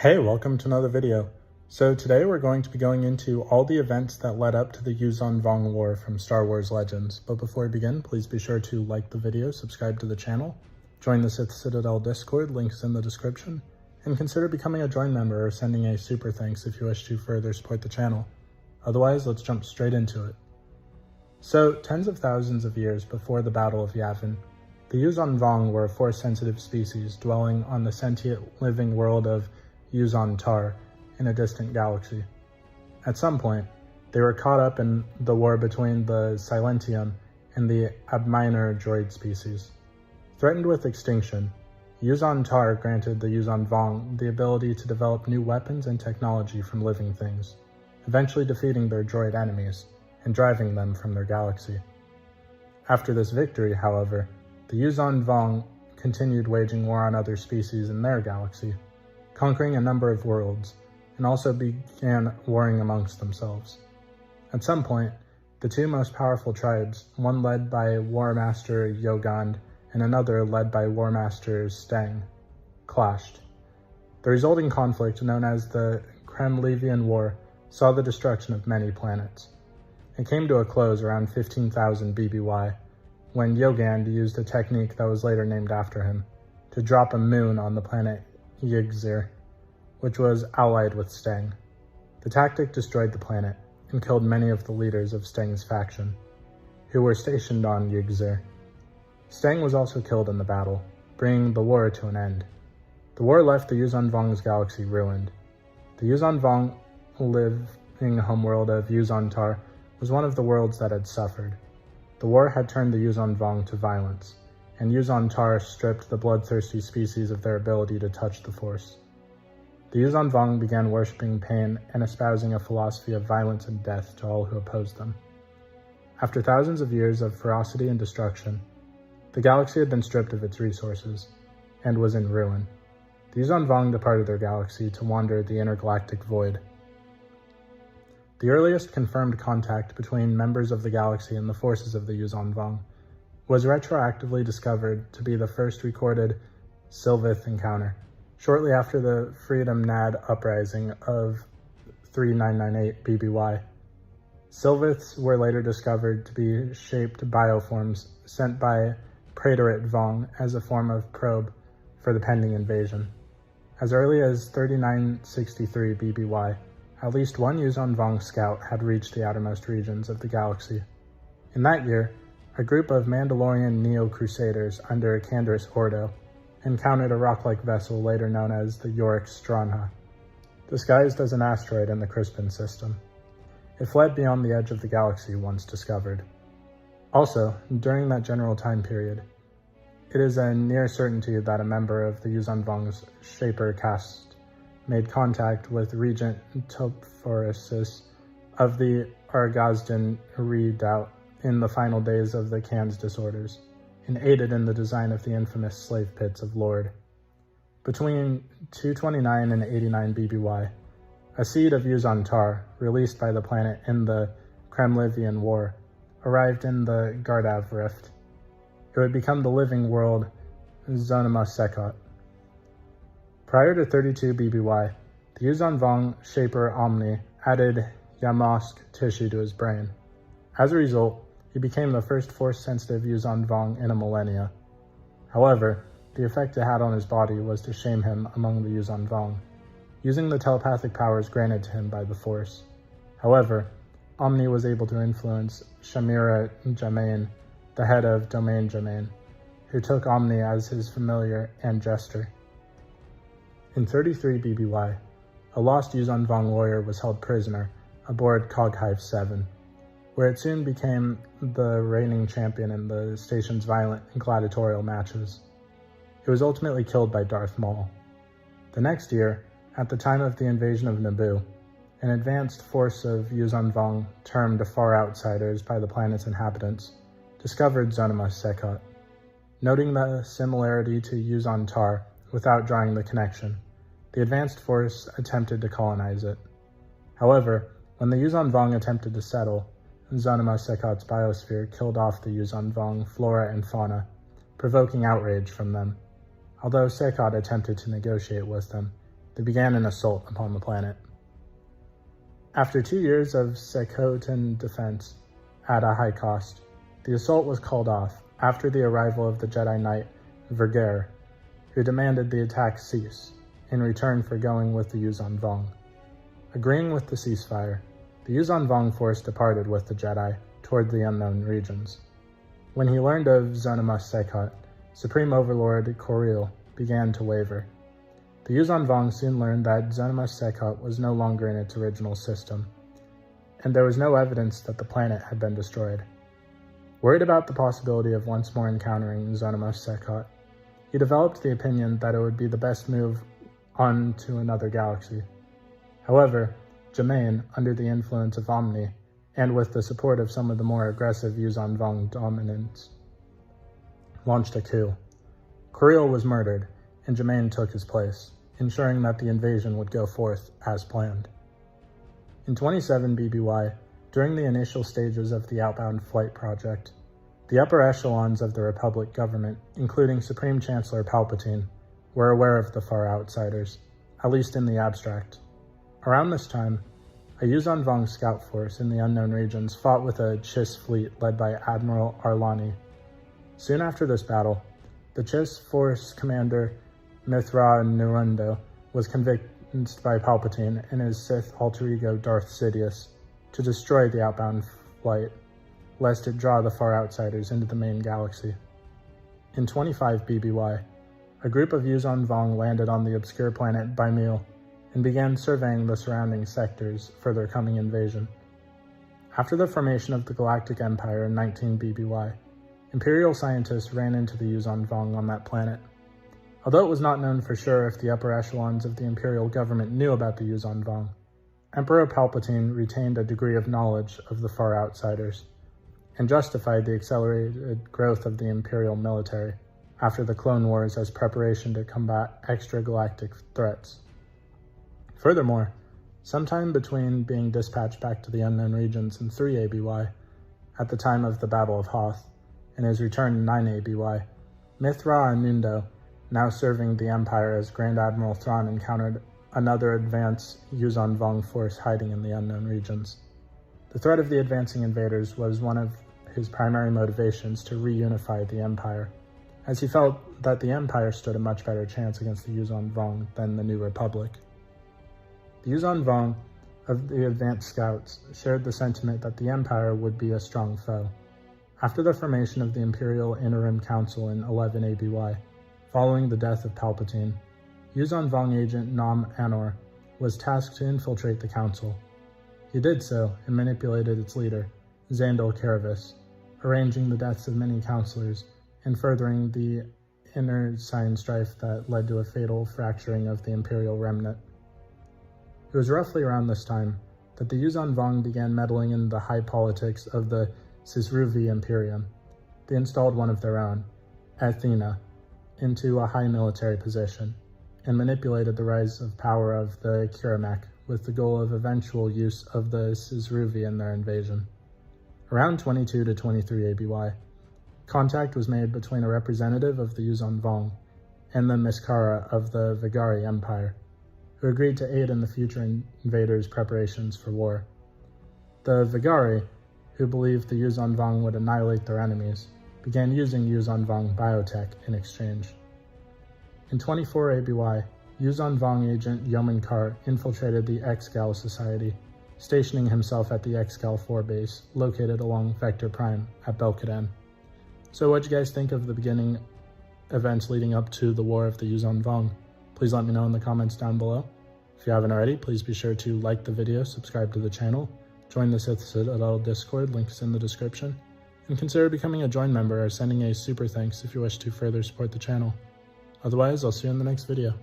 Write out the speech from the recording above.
Hey, welcome to another video. So today we're going to be going into all the events that led up to the YUUZAHN VONG War from Star Wars Legends. But before we begin, please be sure to like the video, subscribe to the channel, join the Sith Citadel Discord, links in the description, and consider becoming a join member or sending a super thanks if you wish to further support the channel. Otherwise, let's jump straight into it. So, tens of thousands of years before the Battle of Yavin, the YUUZAHN VONG were a Force-sensitive species dwelling on the sentient living world of YUUZAHN in a distant galaxy. At some point, they were caught up in the war between the Silentium and the Abminor droid species. Threatened with extinction, YUUZAHN granted the YUUZAHN VONG the ability to develop new weapons and technology from living things, eventually defeating their droid enemies and driving them from their galaxy. After this victory, however, the YUUZAHN VONG continued waging war on other species in their galaxy, conquering a number of worlds, and also began warring amongst themselves. At some point, the two most powerful tribes, one led by War Master YUUZAHN and another led by War Master Steng, clashed. The resulting conflict, known as the Kremlivian War, saw the destruction of many planets. It came to a close around 15,000 BBY, when YUUZAHN used a technique that was later named after him, to drop a moon on the planet YUUZAHN, which was allied with Steng. The tactic destroyed the planet and killed many of the leaders of Steng's faction, who were stationed on YUUZAHN. Steng was also killed in the battle, bringing the war to an end. The war left the YUUZAHN VONG's galaxy ruined. The YUUZAHN VONG living homeworld of YUUZAHN was one of the worlds that had suffered. The war had turned the YUUZAHN VONG to violence, and YUUZAHN stripped the bloodthirsty species of their ability to touch the Force. The YUUZAHN VONG began worshipping pain and espousing a philosophy of violence and death to all who opposed them. After thousands of years of ferocity and destruction, the galaxy had been stripped of its resources and was in ruin. The YUUZAHN VONG departed their galaxy to wander the intergalactic void. The earliest confirmed contact between members of the galaxy and the forces of the YUUZAHN VONG was retroactively discovered to be the first recorded Sylvith encounter, shortly after the Freedom Nad uprising of 3998 BBY. Sylviths were later discovered to be shaped bioforms sent by Praetorate VONG as a form of probe for the pending invasion. As early as 3963 BBY, at least one YUUZAHN VONG scout had reached the outermost regions of the galaxy. In that year, a group of Mandalorian Neo-Crusaders under Canderous Ordo encountered a rock-like vessel later known as the Yorick Stranha, disguised as an asteroid in the Crispin system. It fled beyond the edge of the galaxy once discovered. Also, during that general time period, it is a near certainty that a member of the YUUZAHN VONG's Shaper caste made contact with Regent Tophorusus of the Argazdan Redoubt in the final days of the Khan's disorders, and aided in the design of the infamous slave pits of Lord. Between 229 and 89 BBY, a seed of YUUZAHN released by the planet in the Kremlivian War, arrived in the Gardav Rift. It would become the living world Zonima. Prior to 32 BBY, the YUUZAHN VONG Shaper Omni added Yamask tissue to his brain. As a result, he became the first Force-sensitive YUUZAHN VONG in a millennia. However, the effect it had on his body was to shame him among the YUUZAHN VONG, using the telepathic powers granted to him by the Force. However, Omni was able to influence Shamira Jamain, the head of Domain Jamain, who took Omni as his familiar and jester. In 33 BBY, a lost YUUZAHN VONG warrior was held prisoner aboard Coghive 7, where it soon became the reigning champion in the station's violent and gladiatorial matches. It was ultimately killed by Darth Maul. The next year, at the time of the invasion of Naboo, an advanced force of YUUZAHN VONG, termed Far Outsiders by the planet's inhabitants, discovered Zonima. Noting the similarity to YUUZAHN without drawing the connection, the advanced force attempted to colonize it. However, when the YUUZAHN VONG attempted to settle, Zonima biosphere killed off the YUUZAHN VONG flora and fauna, provoking outrage from them. Although Sekot attempted to negotiate with them, they began an assault upon the planet. After 2 years of Sekotan defense at a high cost, the assault was called off after the arrival of the Jedi Knight Vergere, who demanded the attack cease in return for going with the YUUZAHN VONG. Agreeing with the ceasefire, the YUUZAHN VONG force departed with the Jedi toward the unknown regions. When he learned of Zonamus Sekot, Supreme Overlord Carole began to waver. The YUUZAHN VONG soon learned that Zonamus Sekot was no longer in its original system, and there was no evidence that the planet had been destroyed. Worried about the possibility of once more encountering Zonamus Sekot, he developed the opinion that it would be the best move on to another galaxy. However, Germain, under the influence of Omni, and with the support of some of the more aggressive YUUZAHN VONG dominants, launched a coup. Carole was murdered, and Germain took his place, ensuring that the invasion would go forth as planned. In 27 BBY, during the initial stages of the Outbound Flight project, the upper echelons of the Republic government, including Supreme Chancellor Palpatine, were aware of the Far Outsiders, at least in the abstract. Around this time, a YUUZAHN VONG scout force in the unknown regions fought with a Chiss fleet led by Admiral Arlani. Soon after this battle, the Chiss force commander Mithra Nerundo was convinced by Palpatine and his Sith alter ego Darth Sidious to destroy the outbound flight, lest it draw the Far Outsiders into the main galaxy. In 25 BBY, a group of YUUZAHN VONG landed on the obscure planet Bimil and began surveying the surrounding sectors for their coming invasion. After the formation of the Galactic Empire in 19 BBY, Imperial scientists ran into the YUUZAHN VONG on that planet. Although it was not known for sure if the upper echelons of the Imperial government knew about the YUUZAHN VONG, Emperor Palpatine retained a degree of knowledge of the Far Outsiders, and justified the accelerated growth of the Imperial military after the Clone Wars as preparation to combat extragalactic threats. Furthermore, sometime between being dispatched back to the unknown regions in 3 ABY, at the time of the Battle of Hoth, and his return in 9 ABY, Mithra Anundo, now serving the Empire as Grand Admiral Thrawn, encountered another advanced YUUZAHN VONG force hiding in the unknown regions. The threat of the advancing invaders was one of his primary motivations to reunify the Empire, as he felt that the Empire stood a much better chance against the YUUZAHN VONG than the New Republic. The YUUZAHN VONG of the advanced scouts shared the sentiment that the Empire would be a strong foe. After the formation of the Imperial Interim Council in 11 ABY, following the death of Palpatine, YUUZAHN VONG agent Nom Anor was tasked to infiltrate the council. He did so and manipulated its leader, Xandal Caravis, arranging the deaths of many counselors and furthering the inner sign strife that led to a fatal fracturing of the Imperial remnant. It was roughly around this time that the YUUZAHN VONG began meddling in the high politics of the Sisruvi Imperium. They installed one of their own, Athena, into a high military position, and manipulated the rise of power of the Kiramek with the goal of eventual use of the Sisruvi in their invasion. Around 22 to 23 ABY, contact was made between a representative of the YUUZAHN VONG and the Miskara of the Vigari Empire, who agreed to aid in the future invaders' preparations for war. The Vigari, who believed the YUUZAHN VONG would annihilate their enemies, began using YUUZAHN VONG biotech in exchange. In 24 ABY, YUUZAHN VONG agent ymca infiltrated the exegol Society, stationing himself at the exegol 4 base, located along Vector Prime at Belkaden. So what'd you guys think of the beginning events leading up to the War of the YUUZAHN VONG? Please let me know in the comments down below. If you haven't already, please be sure to like the video, subscribe to the channel, join the Sith Citadel Discord, links in the description, and consider becoming a join member or sending a super thanks if you wish to further support the channel. Otherwise, I'll see you in the next video.